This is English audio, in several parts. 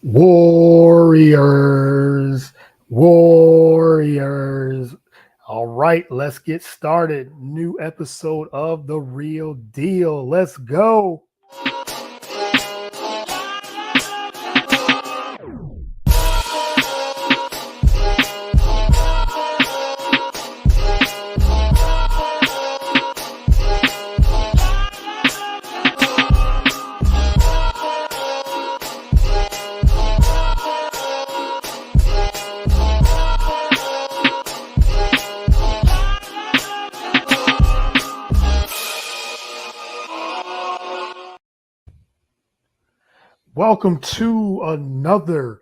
Warriors, Warriors. All right, let's get started. New episode of The Real Deal. Let's go. Welcome to another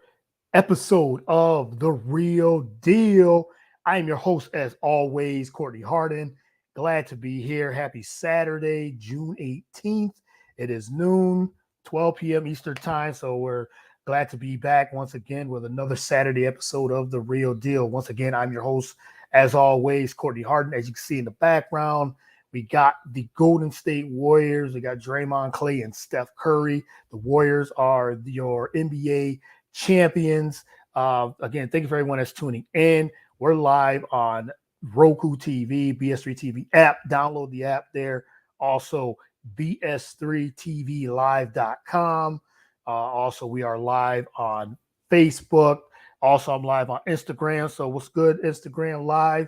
episode of The Real Deal. I am your host, as always, Courtney Harden. Glad to be here. Happy Saturday, June 18th. It is noon, 12 p.m. Eastern Time. So we're glad to be back once again with another Saturday episode of The Real Deal. Once again, I'm your host, as always, Courtney Harden. As you can see in the background, we got the Golden State Warriors. We got Draymond, Clay, and Steph Curry. The Warriors are your NBA champions. Again, thank you for everyone that's tuning in. We're live on Roku TV, BS3 TV app. Download the app there. Also, bs3tvlive.com. Also, we are live on Facebook. Also, I'm live on Instagram. So what's good, Instagram Live?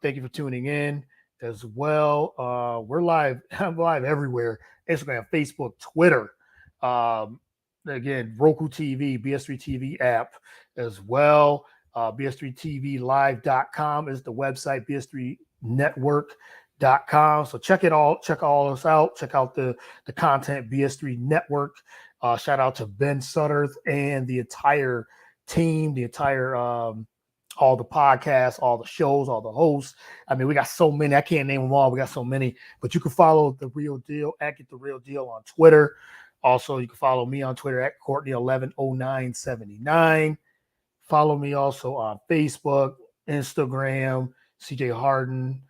Thank you for tuning in as well. We're live. I'm live everywhere. Instagram, Facebook, Twitter. Again, Roku TV, BS3 TV app as well. BS3TVlive.com is the website, BS3network.com. So check it all. Check all this out. Check out the content, BS3 Network. Shout out to Ben Sutterth and the entire team, all the podcasts, all the shows, all the hosts. I mean, we got so many. I can't name them all. We got so many. But you can follow The Real Deal at Get The Real Deal on Twitter. Also, you can follow me on Twitter at Courtney110979. Follow me also on Facebook, Instagram, CJ Harden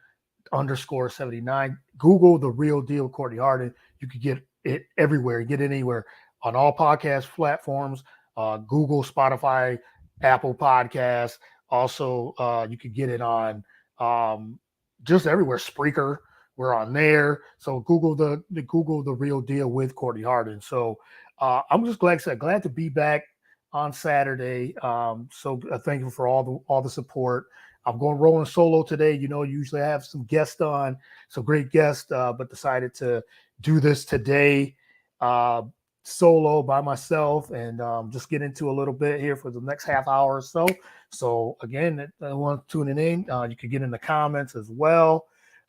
_79. Google The Real Deal Courtney Harden. You can get it everywhere. Get it anywhere on all podcast platforms, Google, Spotify, Apple Podcasts. Also, you can get it on just everywhere. Spreaker, we're on there. So Google the Real Deal with Courtney Harden. So I'm just glad to be back on Saturday. So thank you for all the support. I'm going rolling solo today. You know, usually I have some guests on, some great guests, but decided to do this today solo by myself and just get into a little bit here for the next half hour or so. So again, anyone tuning in, you can get in the comments as well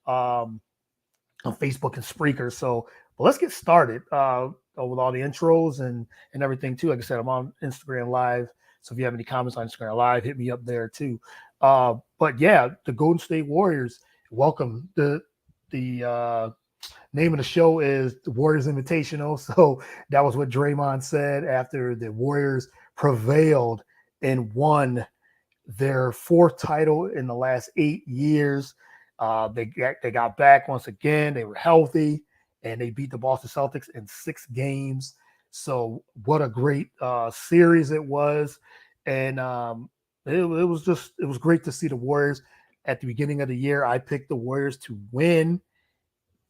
on Facebook and Spreaker. So but let's get started with all the intros and everything too. Like I said, I'm on Instagram Live. So if you have any comments on Instagram Live, hit me up there too. But yeah, the Golden State Warriors, welcome. The name of the show is the Warriors Invitational. So that was what Draymond said after the Warriors prevailed and won their fourth title in the last 8 years. They got back once again. They were healthy, and they beat the Boston Celtics in 6 games. So what a great series it was. And it was great to see the Warriors at the beginning of the year. I picked the Warriors to win.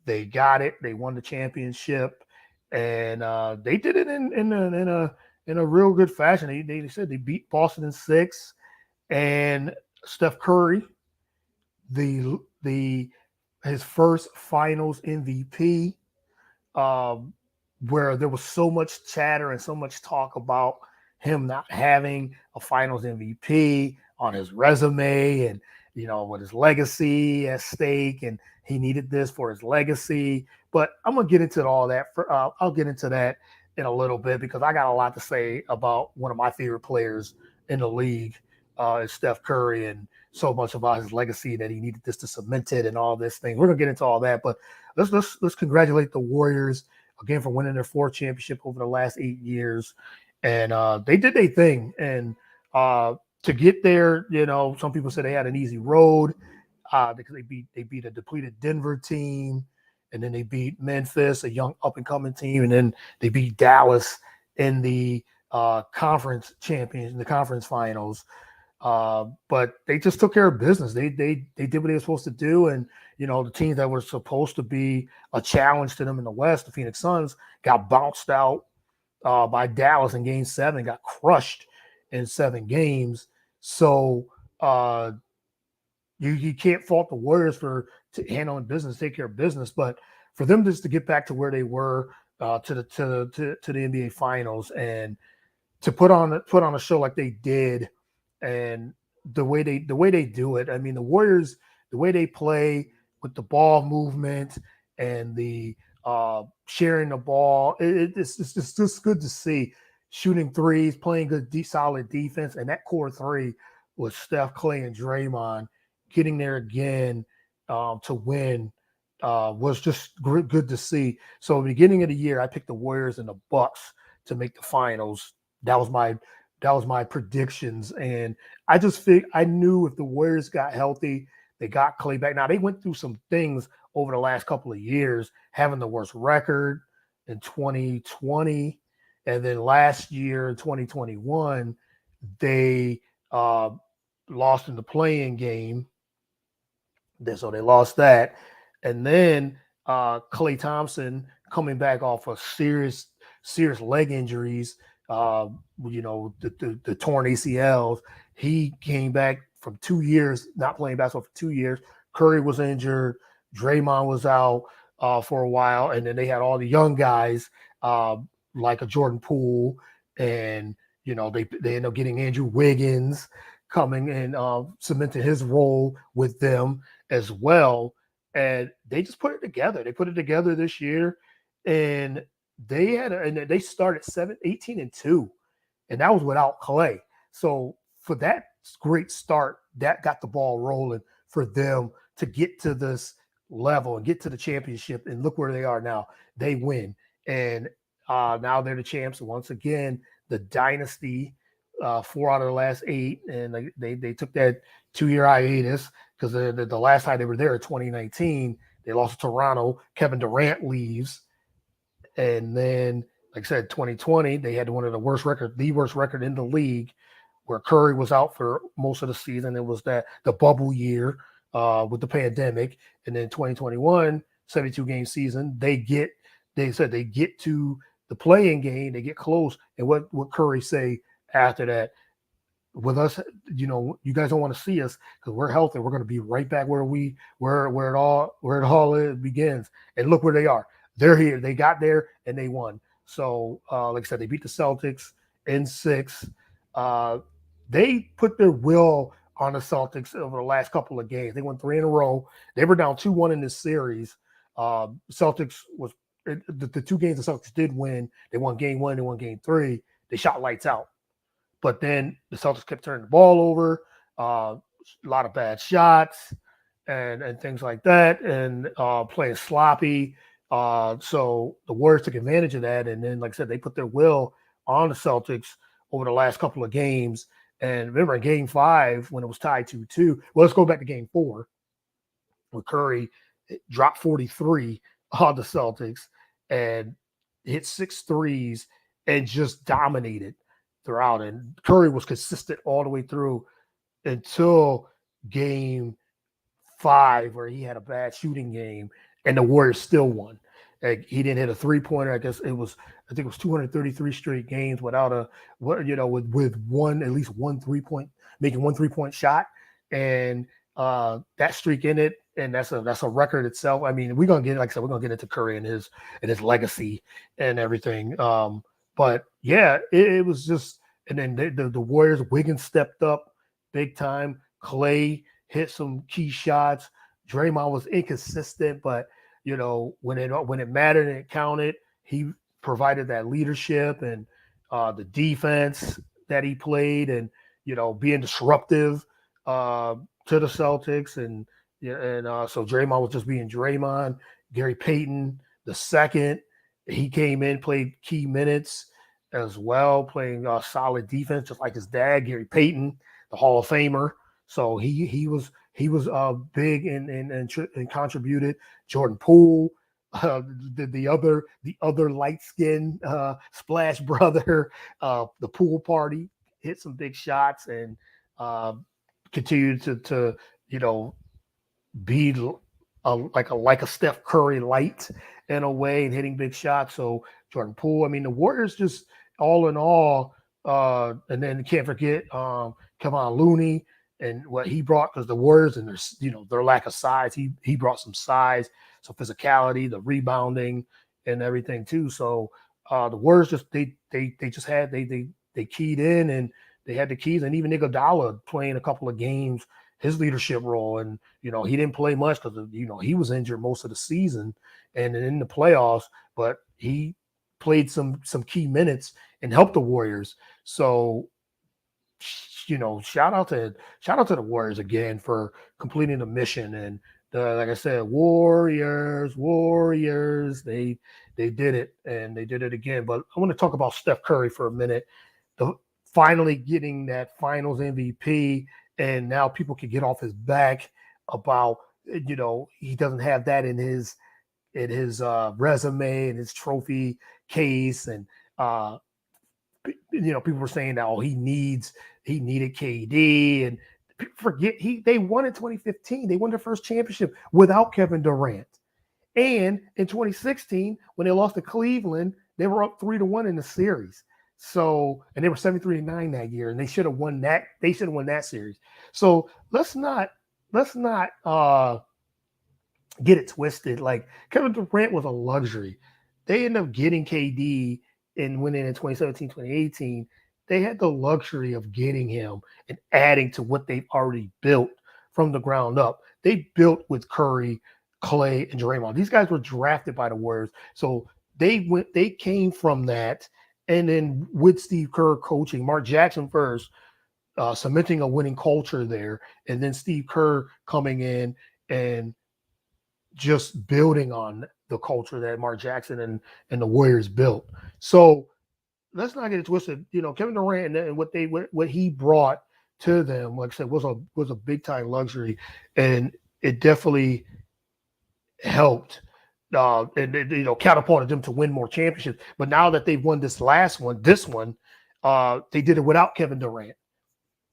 They got it. They won the championship, and they did it in a real good fashion. They said they beat Boston in 6, and Steph Curry, his first Finals MVP, where there was so much chatter and so much talk about him not having a Finals MVP on his resume, and with his legacy at stake, and he needed this for his legacy. But I'm gonna get into all that. I'll get into that in a little bit because I got a lot to say about one of my favorite players in the league, is Steph Curry, and so much about his legacy that he needed this to cement it and all this thing. We're gonna get into all that, but let's congratulate the Warriors again for winning their 4th championship over the last 8 years, and they did their thing. And to get there, some people said they had an easy road because they beat a depleted Denver team, and then they beat Memphis, a young up and coming team, and then they beat Dallas in the conference champions in the conference finals. But they just took care of business. They did what they were supposed to do, and the teams that were supposed to be a challenge to them in the West, the Phoenix Suns, got bounced out by Dallas in Game 7, got crushed in 7 games. So you can't fault the Warriors for handling business, take care of business, but for them just to get back to where they were to the NBA Finals and to put on a show like they did, and the way they do it. I mean, the Warriors, the way they play with the ball movement and the sharing the ball, it's just good to see. Shooting threes, playing good, solid defense, and that core three with Steph, Clay, and Draymond getting there again to win was just good to see. So, at the beginning of the year, I picked the Warriors and the Bucks to make the finals. That was my predictions, and I knew if the Warriors got healthy, they got Clay back. Now they went through some things over the last couple of years, having the worst record in 2020, and then last year in 2021, they lost in the play-in game. So they lost that, and then Klay Thompson coming back off of serious leg injuries. The torn ACLs. He came back from 2 years not playing basketball for 2 years. Curry was injured. Draymond was out for a while, and then they had all the young guys like a Jordan Poole, and they ended up getting Andrew Wiggins coming and cementing his role with them as well. And they just put it together. They put it together this year, and they started 18-2, and that was without Clay. So for that great start, that got the ball rolling for them to get to this level and get to the championship. And look where they are now. They win, and now they're the champs once again. The dynasty, 4 out of the last 8, and they took that 2-year hiatus because the last time they were there in 2019, they lost to Toronto. Kevin Durant leaves. And then, like I said, 2020, they had the worst record in the league, where Curry was out for most of the season. It was the bubble year with the pandemic. And then 2021, 72-game season, they get to the play-in game, they get close. And what Curry say after that? With us, you guys don't want to see us because we're healthy. We're going to be right back where it all begins. And look where they are. They're here. They got there and they won. So, like I said, they beat the Celtics in 6. They put their will on the Celtics over the last couple of games. They won 3 in a row. They were down 2-1 in this series. Celtics was the 2 games the Celtics did win. They won game 1. They won game 3. They shot lights out. But then the Celtics kept turning the ball over. A lot of bad shots and things like that, and playing sloppy. So the Warriors took advantage of that, and then, like I said, they put their will on the Celtics over the last couple of games. And remember, in Game 5, when it was tied 2-2, well, let's go back to Game 4, where Curry dropped 43 on the Celtics and hit 6 threes and just dominated throughout. And Curry was consistent all the way through until Game 5, where he had a bad shooting game, and the Warriors still won. Like, he didn't hit a 3-pointer. I think it was 233 straight games without with at least one 3-point, making one 3-point shot, and that streak in it, and that's a record itself. I mean, we're gonna get into Curry and his legacy and everything. But yeah, it was just, and then the Warriors, Wiggins stepped up big time. Clay hit some key shots. Draymond was inconsistent, but when it mattered and it counted, he provided that leadership and the defense that he played, and being disruptive to the Celtics, and so Draymond was just being Draymond. Gary Payton the second, he came in, played key minutes as well, playing solid defense, just like his dad, Gary Payton, the Hall of Famer. So he was big and contributed. Jordan Poole uh, the other light skinned Splash brother, the pool party, hit some big shots and uh, continue to you know be like a Steph Curry light in a way and hitting big shots. So Jordan Poole, I mean, the Warriors just all in all, and then you can't forget Kevon Looney and what he brought because the Warriors and their lack of size, he brought some size, some physicality, the rebounding and everything too. So the Warriors just they just had they keyed in and they had the keys, and even Iguodala playing a couple of games his leadership role. And, he didn't play much because, he was injured most of the season and in the playoffs, but he played some key minutes and helped the Warriors. So, shout out to the Warriors again for completing the mission. And like I said, Warriors, they did it and they did it again. But I want to talk about Steph Curry for a minute. Finally getting that finals MVP, and now people can get off his back about, he doesn't have that in his resume and his trophy case. And, people were saying that, he needed KD, and forget they won in 2015. They won their first championship without Kevin Durant. And in 2016, when they lost to Cleveland, they were up 3-1 in the series. So, and they were 73-9 that year, and they should have won that. They should have won that series. So let's not get it twisted. Like, Kevin Durant was a luxury. They ended up getting KD and winning in 2017, 2018. They had the luxury of getting him and adding to what they've already built from the ground up. They built with Curry, Clay, and Draymond. These guys were drafted by the Warriors. So they came from that. And then with Steve Kerr coaching, Mark Jackson first, cementing a winning culture there, and then Steve Kerr coming in and just building on the culture that Mark Jackson and the Warriors built. So let's not get it twisted. Kevin Durant and what he brought to them, like I said, was a big time luxury, and it definitely helped. And catapulted them to win more championships. But now that they've won this one, they did it without Kevin Durant.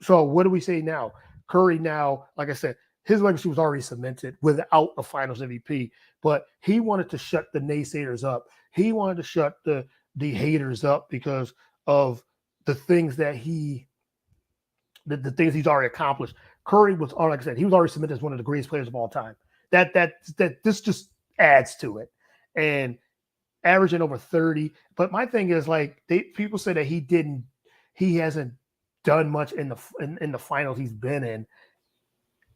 So what do we say now? Curry now, like I said, his legacy was already cemented without a Finals MVP. But he wanted to shut the naysayers up. He wanted to shut the haters up because of the things that the things he's already accomplished. Curry was, like I said, he was already cemented as one of the greatest players of all time. That this just adds to it, and averaging over 30. But my thing is, like, people say that he hasn't done much in the finals he's been in.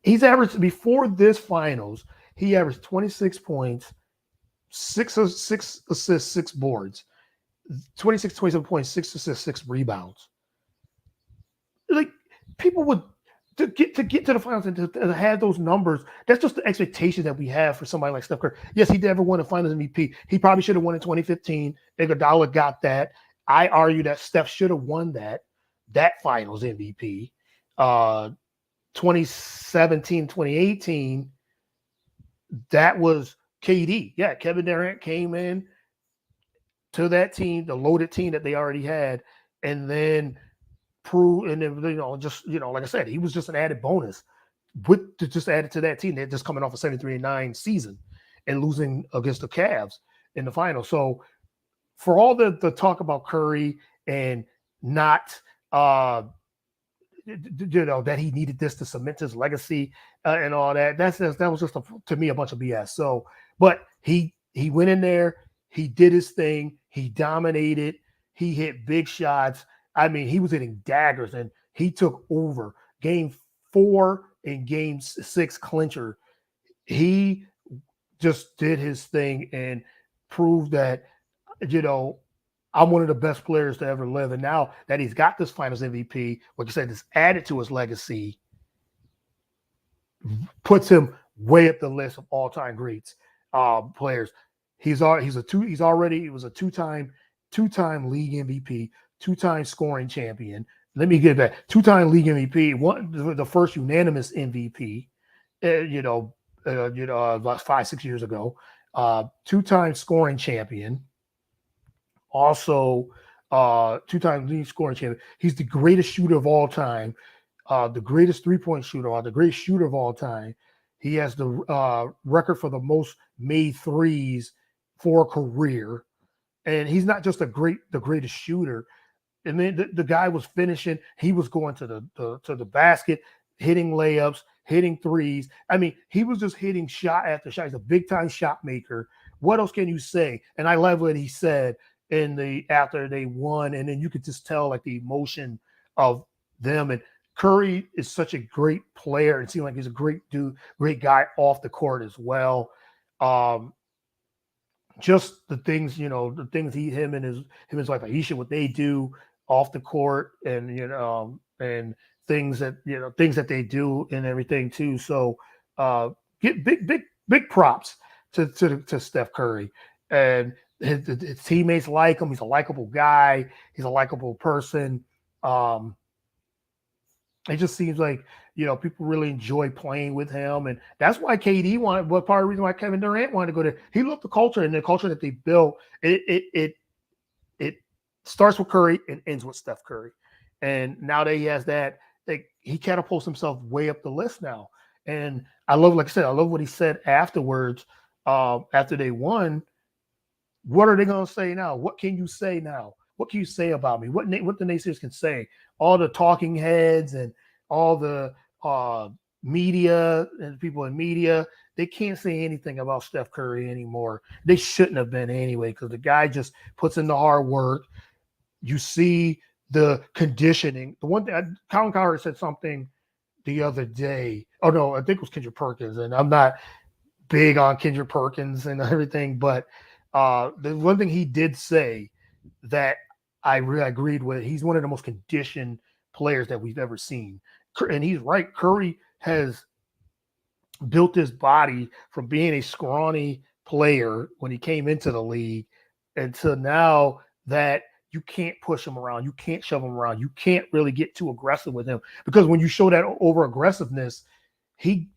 He's averaged, before this finals, he averaged 26 points, 6 assists, 6 boards, 27 points, 6 assists, 6 rebounds. Like, people would to get to the finals and to have those numbers. That's just the expectation that we have for somebody like Steph Curry. Yes, he never won a Finals MVP. He probably should have won in 2015. Iguodala got that. I argue that Steph should have won that Finals MVP. 2017, 2018, that was KD. Yeah, Kevin Durant came in to that team, the loaded team that they already had, and then like I said, he was just an added bonus just added to that team. They're just coming off a 73-9 season and losing against the Cavs in the final. So for all the talk about Curry and not that he needed this to cement his legacy and all that, that was just to me a bunch of BS. So, but he went in there, he did his thing, he dominated, he hit big shots. I mean, he was hitting daggers, and he took over Game 4 and Game 6 clincher. He just did his thing and proved that, I'm one of the best players to ever live. And now that he's got this Finals MVP, like I said, it's added to his legacy, puts him way up the list of all-time greats players. He was a two-time league MVP, 2-time scoring champion. Let me get that. 2-time league MVP, the first unanimous MVP, about 5-6 years ago. Two-time scoring champion, also two-time leading scoring champion. He's the greatest shooter of all time, the greatest three-point shooter, or the greatest shooter of all time. He has the record for the most made threes for a career, and he's not just the greatest shooter. And then the guy was finishing. He was going to the basket, hitting layups, hitting threes. I mean, he was just hitting shot after shot. He's a big time shot maker. What else can you say? And I love what he said in the after they won, and then you could just tell like the emotion of them. And Curry is such a great player. It seemed like he's a great dude, great guy off the court as well. Um, just the things, the things him and his wife Aisha, what they do off the court, and and things that they do and everything too. So get big props to Steph Curry, and his teammates like him. He's a likable guy. He's a likable person. It just seems like people really enjoy playing with him, and that's why KD wanted. What part of the reason why Kevin Durant wanted to go there? He loved the culture, and the culture that they built. It starts with Curry and ends with Steph Curry, and now that he has that, he catapults himself way up the list now. And I love, like I said, I love what he said afterwards. After they won, what are they going to say now? What can you say now? What can you say about me? What the naysayers can say? All the talking heads and all the media and people in media, they can't say anything about Steph Curry anymore. They shouldn't have been anyway, because the guy just puts in the hard work. You see the conditioning. The one thing, Colin Cowherd said something the other day. Oh no, I think it was Kendrick Perkins, and I'm not big on Kendrick Perkins and everything, but the one thing he did say that I really agreed with, he's one of the most conditioned players that we've ever seen. And he's right. Curry has built his body from being a scrawny player when he came into the league until now that you can't push him around. You can't shove him around. You can't really get too aggressive with him, because when you show that over aggressiveness, he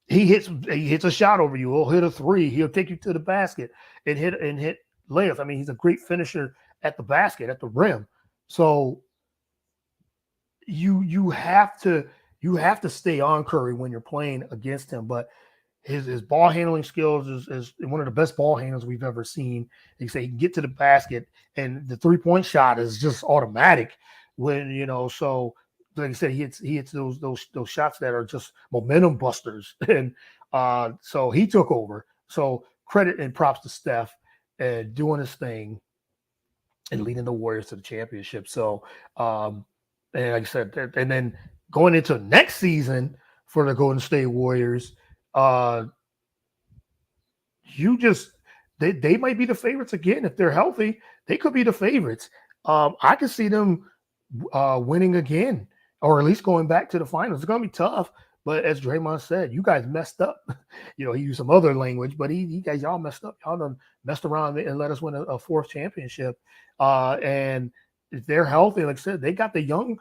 hits a shot over you. He'll hit a three. He'll take you to the basket and hit layups. I mean, he's a great finisher at the basket, at the rim. So you have to stay on Curry when you're playing against him. But his ball handling skills is one of the best ball handlers we've ever seen. He can get to the basket, and the 3-point shot is just automatic. So like I said, he hits those shots that are just momentum busters, and so he took over. So credit and props to Steph and doing his thing and leading the Warriors to the championship. So, and like I said, and then going into next season for the Golden State Warriors, they might be the favorites again if they're healthy. They could be the favorites. I could see them winning again, or at least going back to the finals. It's going to be tough, but as Draymond said, you guys messed up. He used some other language, but he guys, y'all messed up. Y'all done messed around and let us win a fourth championship. And if they're healthy, like I said, they got the young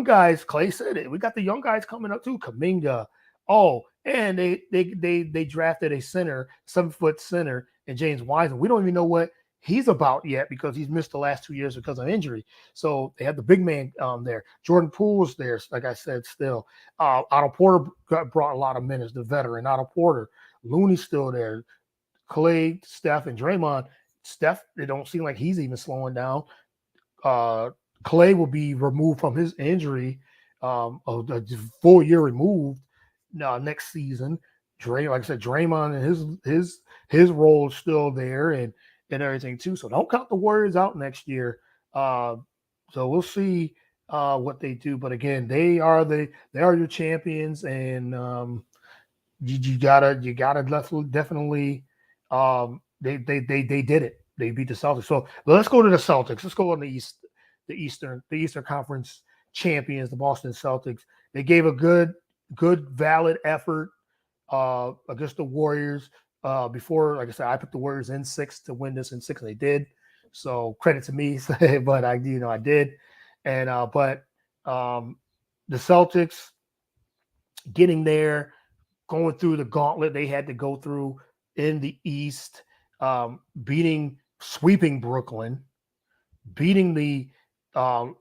guys. Clay said it. We got the young guys coming up too. Kuminga. Oh, and they drafted a center, 7-foot center, and James Wiseman. We don't even know what he's about yet, because he's missed the last 2 years because of injury. So they have the big man there. Jordan Poole's there, like I said, still. Otto Porter brought a lot of minutes, the veteran. Otto Porter. Looney's still there. Clay, Steph, and Draymond. Steph, it don't seem like he's even slowing down. Clay will be removed from his injury, a full year removed next season. Like I said, Draymond and his role is still there, and everything too. So don't count the Warriors out next year. So we'll see what they do. But again, they are your champions, and you gotta definitely they did it. They beat the Celtics. So let's go to the Celtics. Let's go on the Eastern Conference champions, the Boston Celtics. They gave a good valid effort against the Warriors. Before, like I said, I put the Warriors in 6 to win this in 6, and they did. So credit to me, but I did. And but the Celtics getting there, going through the gauntlet they had to go through in the East, sweeping Brooklyn, beating the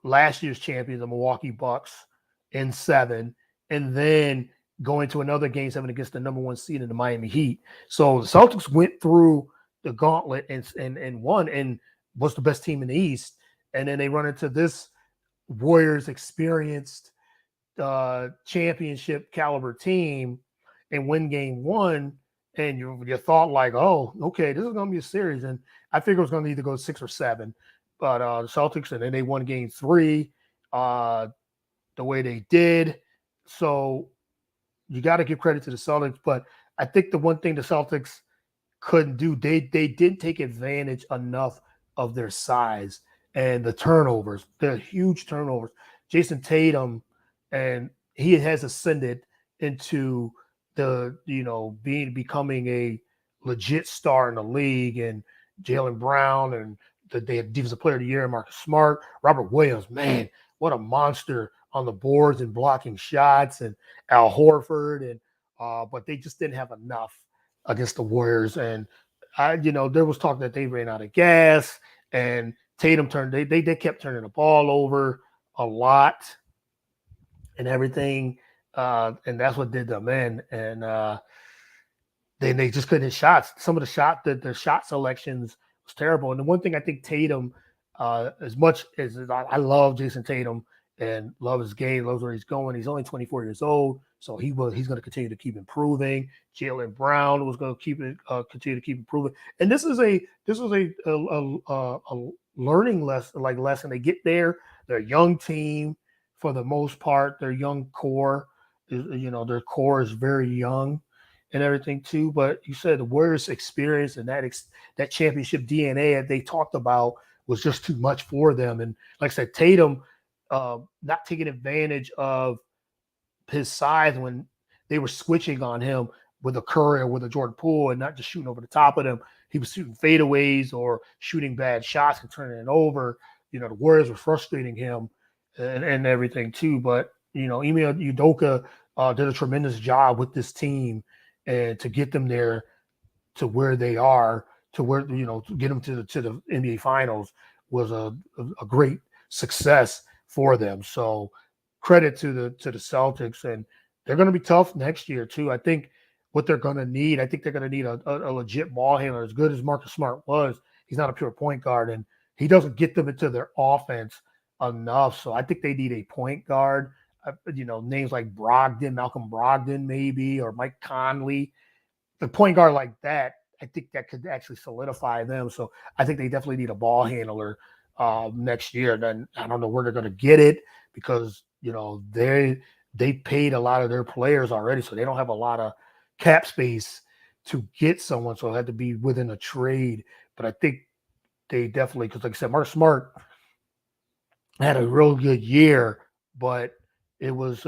last year's champion, the Milwaukee Bucks, in 7, and then going to another game 7 against the number 1 seed in the Miami Heat. So the Celtics went through the gauntlet and won and was the best team in the East. And then they run into this Warriors experienced championship caliber team and win game 1. And you thought like, oh, okay, this is going to be a series. And I figured it was going to either go 6 or 7. But the Celtics, and then they won game 3 the way they did. So you got to give credit to the Celtics. But I think the one thing the Celtics couldn't do, they didn't take advantage enough of their size and the turnovers, the huge turnovers. Jason Tatum, and he has ascended into the, becoming a legit star in the league, and Jaylen Brown and the defensive player of the year, Marcus Smart, Robert Williams, man, what a monster on the boards and blocking shots, and Al Horford, and but they just didn't have enough against the Warriors. And there was talk that they ran out of gas, and Tatum they kept turning the ball over a lot and everything. And that's what did them in. And then they just couldn't hit shots. Some of the shot selections was terrible. And the one thing I think Tatum, as much as I love Jason Tatum and love his game, loves where he's going, he's only 24 years old, so he's going to continue to keep improving. Jaylen Brown was going to continue to keep improving. And this is a learning lesson. They get there, they're a young team for the most part. Their young core their core is very young and everything too. But you said the Warriors' experience and that championship DNA that they talked about was just too much for them. And like I said, Tatum not taking advantage of his size when they were switching on him with a Curry or with a Jordan Poole and not just shooting over the top of them. He was shooting fadeaways or shooting bad shots and turning it over. The Warriors were frustrating him and everything too. But, Ime Udoka did a tremendous job with this team and to get them there to where they are, to where, to get them to the NBA Finals was a great success for them. So credit to the Celtics, and they're going to be tough next year too. I think what they're going to need, they're going to need a legit ball handler. As good as Marcus Smart was, he's not a pure point guard, and he doesn't get them into their offense enough. So I think they need a point guard. Names like Malcolm Brogdon maybe, or Mike Conley. The point guard like that, I think that could actually solidify them. So I think they definitely need a ball handler next year. Then I don't know where they're going to get it because they paid a lot of their players already, so they don't have a lot of cap space to get someone. So it had to be within a trade. But I think they definitely, because like I said, Marcus Smart had a real good year, but it was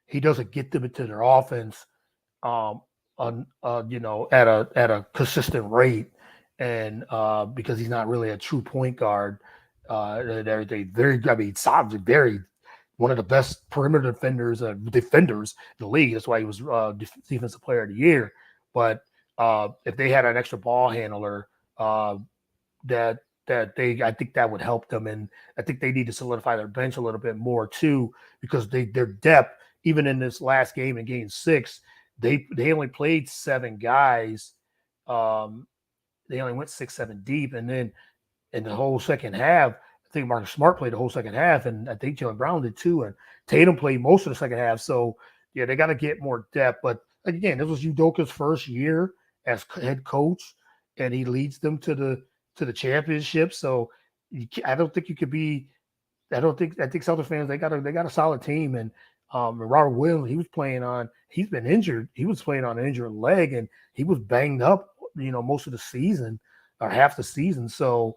he doesn't get them into their offense at a consistent rate, and because he's not really a true point guard and everything. Very one of the best perimeter defenders in the league. That's why he was defensive player of the year. But if they had an extra ball handler, I think that would help them, and I think they need to solidify their bench a little bit more too, because their depth, even in this last game in Game 6, they only played 7 guys. They only went 6-7 deep, and then in the whole second half, I think Marcus Smart played the whole second half, and I think Jaylen Brown did too, and Tatum played most of the second half. So yeah, they got to get more depth. But again, this was Udoka's first year as head coach, and he leads them to the championship. So I don't think you could be. I think Celtics fans, they got a solid team, and Robert Williams, he's been injured. He was playing on an injured leg, and he was banged up, most of the season or half the season. So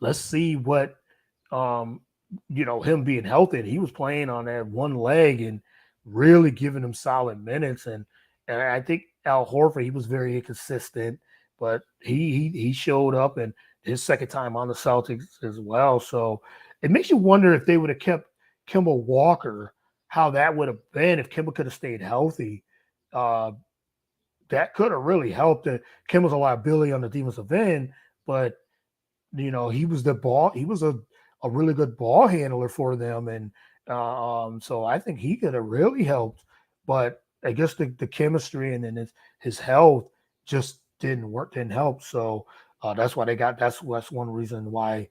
let's see what him being healthy. And he was playing on that one leg and really giving him solid minutes. And I think Al Horford, he was very inconsistent, but he showed up, and his second time on the Celtics as well. So it makes you wonder if they would have kept Kemba Walker, how that would have been if Kemba could have stayed healthy. that could have really helped. Kim was a liability on the defensive end, but he was he was a really good ball handler for them. And so I think he could have really helped. But I guess the chemistry and then his health just didn't help. So that's why that's one reason why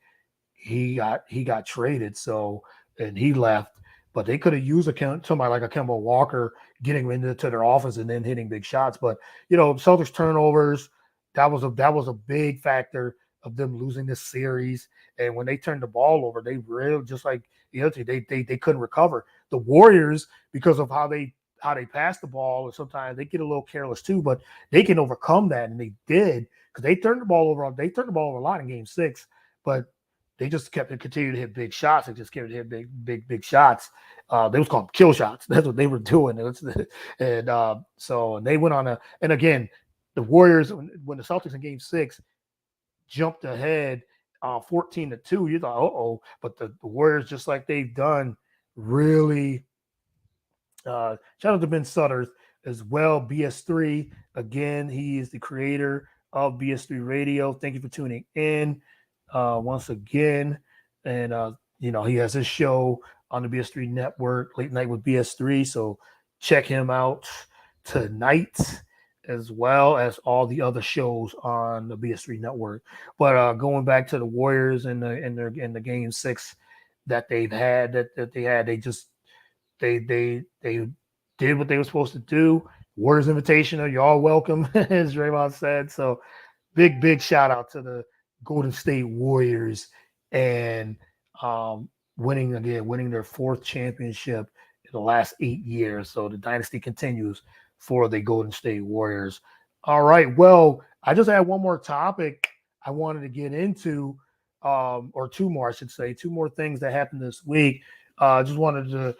he got traded. So and he left. But they could have used somebody like a Kemba Walker getting into their offense and then hitting big shots. But Celtics turnovers, that was a big factor of them losing this series. And when they turned the ball over, they really, just like the other team, they couldn't recover. The Warriors, because of how they pass the ball, and sometimes they get a little careless too, but they can overcome that, and they did, because they turned the ball over. They turned the ball over a lot in Game 6, but they just continued to hit big shots. They just kept to hit big shots. They was called kill shots. That's what they were doing. And they went on and again, the Warriors, when the Celtics in Game 6 jumped ahead 14-2, you thought, but the Warriors, just like they've done, really shout out to Ben Sutter as well. BS3, again, he is the creator of BS3 Radio. Thank you for tuning in once again. And he has his show on the BS3 network, Late Night with BS3, so check him out tonight, as well as all the other shows on the BS3 network. But going back to the Warriors in the Game 6 that they had, they did what they were supposed to do. Warriors Invitational, you're all welcome, as Draymond said. So big shout out to the Golden State Warriors and winning their 4th championship in the last 8 years. So the dynasty continues for the Golden State Warriors. All right. Well, I just had one more topic I wanted to get into, or two more, I should say, two more things that happened this week. I just wanted to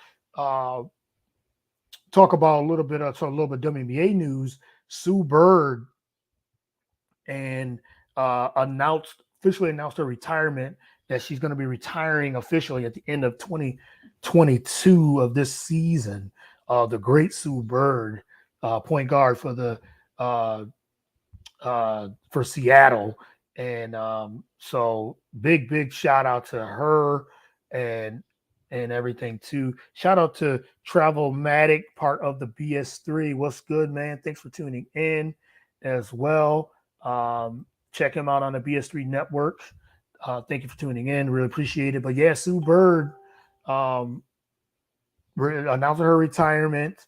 talk about a little bit of WNBA news. Sue Bird and officially announced her retirement, that she's going to be retiring officially at the end of 2022 of this season. The great Sue Bird, point guard for for Seattle. And so big shout out to her and everything too. Shout out to Travelmatic, part of the BS3. What's good, man? Thanks for tuning in as well. Check him out on the BS3 network. Thank you for tuning in. Really appreciate it. But yeah, Sue Bird announcing her retirement,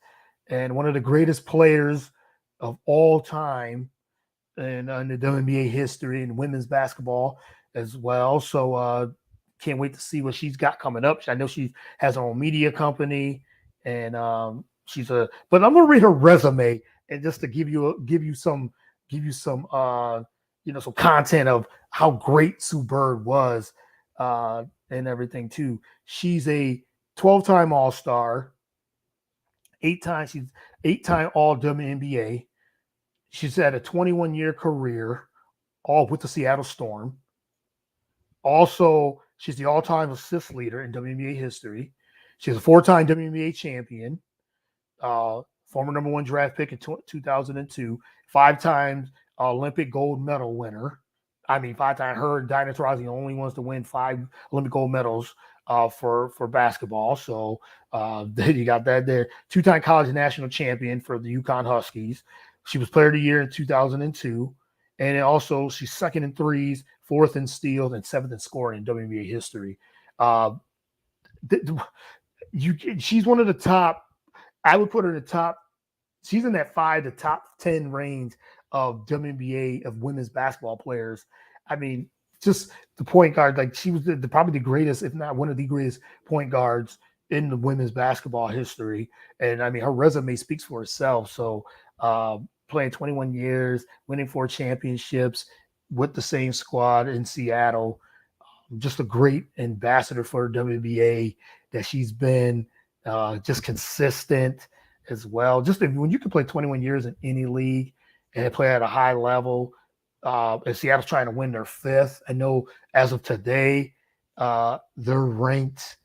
and one of the greatest players of all time in the WNBA history and women's basketball as well. So can't wait to see what she's got coming up. I know she has her own media company, and but I'm gonna read her resume, and just to give you some some content of how great Sue Bird was and everything too. She's a 12-time All-Star, 8-time All WNBA. She's had a 21-year career, all with the Seattle Storm. Also, she's the all-time assist leader in WNBA history. She's a 4-time WNBA champion, former number 1 draft pick in 2002, 5 times Olympic gold medal winner. I mean, 5 times. Her and Dinah Taurasi the only ones to win 5 Olympic gold medals for basketball. So you got that there. 2-time college national champion for the UConn Huskies. She was Player of the Year in 2002. And also, she's 2nd in threes, 4th in steals, and 7th in scoring in WNBA history. She's one of the top. I would put her in the top. She's in that 5 to top 10 range of WNBA of women's basketball players. I mean, just the point guard. Like, she was probably the greatest, if not one of the greatest point guards in the women's basketball history. And I mean, her resume speaks for itself. So playing 21 years, winning 4 championships with the same squad in Seattle. Just a great ambassador for WNBA, that she's been just consistent as well. Just when you can play 21 years in any league and play at a high level, and Seattle's trying to win their 5th. I know as of today, they're ranked,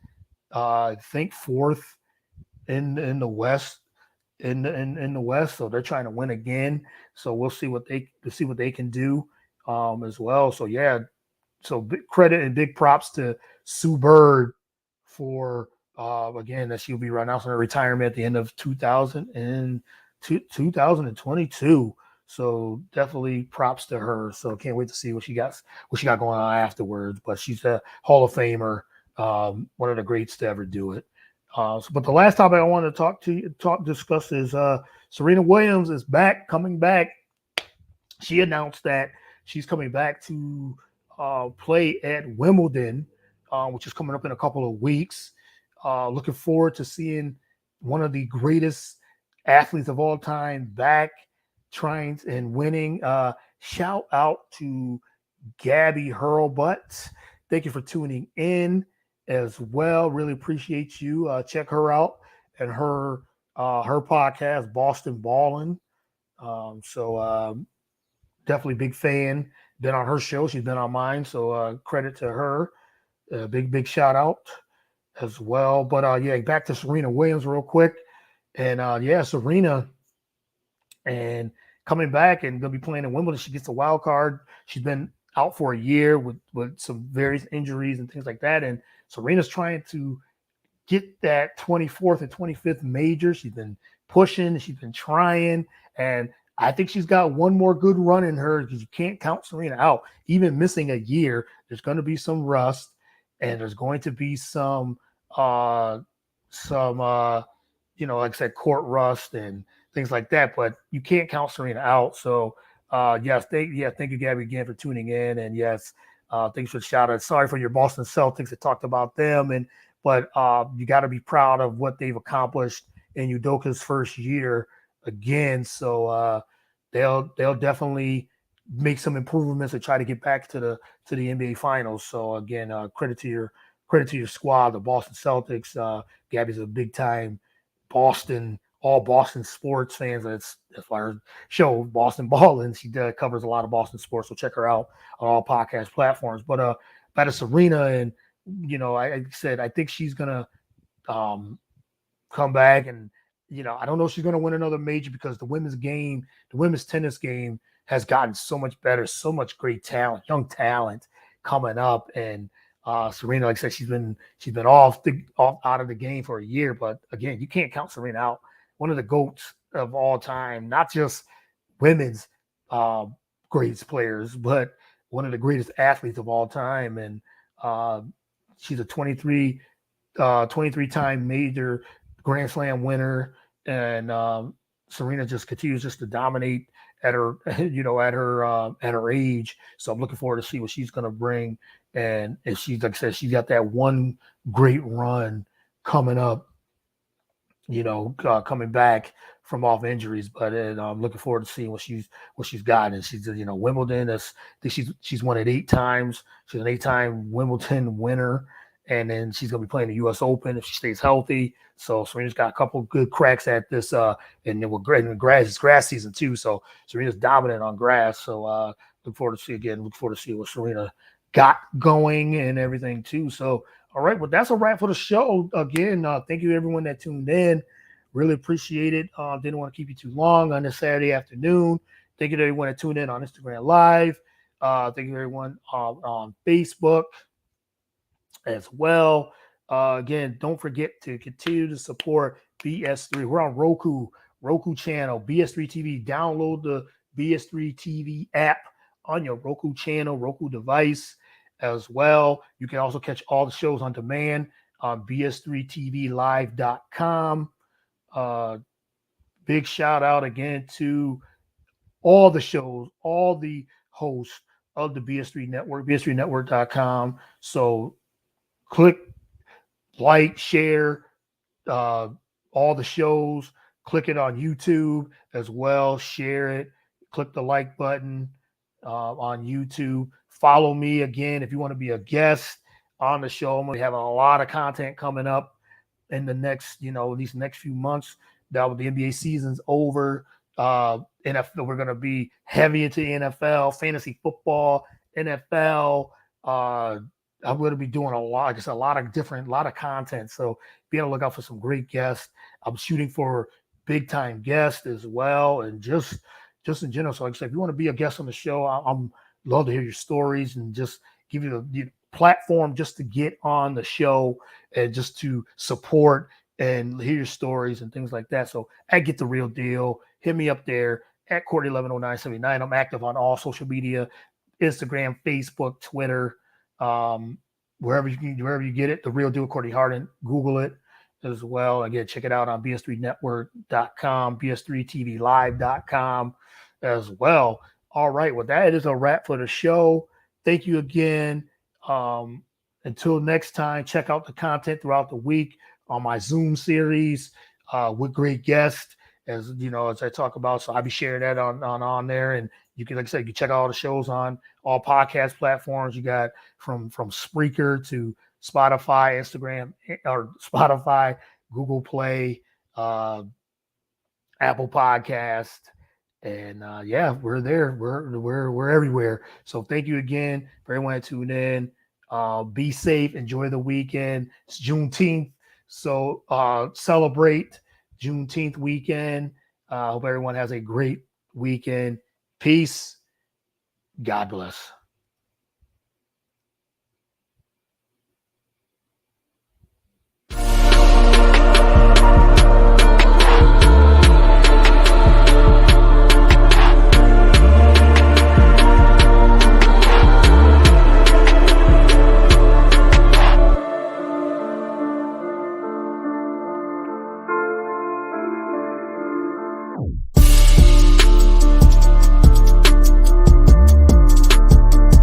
I think 4th in the West. in the West, so they're trying to win again. So we'll see what they can do as well. So yeah, so big credit and big props to Sue Bird for again that she'll be announcing her retirement at the end of 2022. So definitely props to her. So can't wait to see what she got going on afterwards. But she's a Hall of Famer, one of the greats to ever do it. But the last topic I want to discuss is Serena Williams is coming back. She announced that she's coming back to play at Wimbledon, which is coming up in a couple of weeks. Looking forward to seeing one of the greatest athletes of all time back trying and winning. Shout out to Gabby Hurlbutt. Thank you for tuning in as well. Really appreciate you. Check her out and her podcast, Boston Ballin'. Definitely big fan. Been on her show. She's been on mine. So credit to her. Big shout out as well. But yeah, back to Serena Williams real quick. And yeah, Serena and coming back and gonna be playing in Wimbledon. She gets a wild card. She's been out for a year with some various injuries and things like that. And Serena's trying to get that 24th and 25th major. She's been pushing, she's been trying, and I think she's got one more good run in her because you can't count Serena out. Even missing a year, there's going to be some rust, and there's going to be some like I said, court rust and things like that. But you can't count Serena out. So yes, thank you, Gabby, again for tuning in, and yes, thanks for the shout out. Sorry for your Boston Celtics. I talked about them, but you got to be proud of what they've accomplished in Udoka's first year again. So they'll definitely make some improvements to try to get back to the NBA Finals. So again, credit to your squad, the Boston Celtics. Gabby's a big time all Boston sports fans. That's why her show, Boston Ballin'. She covers a lot of Boston sports, so check her out on all podcast platforms. But back to Serena, and I said I think she's gonna come back, and I don't know if she's gonna win another major because the women's tennis game has gotten so much better, so much great talent, young talent coming up, and Serena, like I said, she's been off out of the game for a year, but again, you can't count Serena out. One of the GOATs of all time, not just women's greatest players, but one of the greatest athletes of all time. And she's a 23-time major Grand Slam winner, and Serena just continues just to dominate at her, at her age. So I'm looking forward to see what she's going to bring. And if she's, like I said, she's got that one great run coming up, coming back from off injuries. But I'm looking forward to seeing what she's got. And she's, Wimbledon. I think she's won it 8 times. She's an 8-time Wimbledon winner. And then she's going to be playing the U.S. Open if she stays healthy. So Serena's got a couple good cracks at this. And then it's grass season too. So Serena's dominant on grass. So look forward to see what Serena got going and everything too. So, all right, well, that's a wrap for the show. Again, thank you everyone that tuned in. Really appreciate it. Didn't want to keep you too long on this Saturday afternoon. Thank you to everyone that tuned in on Instagram Live. Thank you everyone on Facebook as well. Again, don't forget to continue to support BS3. We're on Roku channel, BS3 TV. Download the BS3 TV app on your Roku channel, Roku device as well. You can also catch all the shows on demand on bs3tvlive.com. Big shout out again to all the shows, all the hosts of the BS3 Network, bs3network.com. So click, like, share all the shows. Click it on YouTube as well. Share it. Click the like button on YouTube. Follow me again if you want to be a guest on the show. I'm going to have a lot of content coming up in the next, these next few months. Now the NBA season's over. NFL, we're going to be heavy into NFL, fantasy football, NFL. I'm going to be doing a lot of content. So be on the lookout for some great guests. I'm shooting for big time guests as well, and just in general. So like I said, if you want to be a guest on the show, I'm love to hear your stories and just give you the platform just to get on the show and just to support and hear your stories and things like that. So I Get the Real Deal. Hit me up there at Courtney110979. I'm active on all social media, Instagram, Facebook, Twitter, wherever you get it. The Real Deal, Courtney Harden. Google it as well. Again, check it out on bs3network.com, bs3tvlive.com as well. All right. Well, that is a wrap for the show. Thank you again. Until next time, check out the content throughout the week on my Zoom series with great guests, as you know, as I talk about. So I'll be sharing that on there, and you can, like I said, you can check out all the shows on all podcast platforms. You got from Spreaker to Spotify, Instagram, or Spotify, Google Play, Apple Podcast. And yeah, we're there. We're everywhere. So thank you again for everyone that tuned in. Be safe. Enjoy the weekend. It's Juneteenth, so celebrate Juneteenth weekend. Hope everyone has a great weekend. Peace. God bless.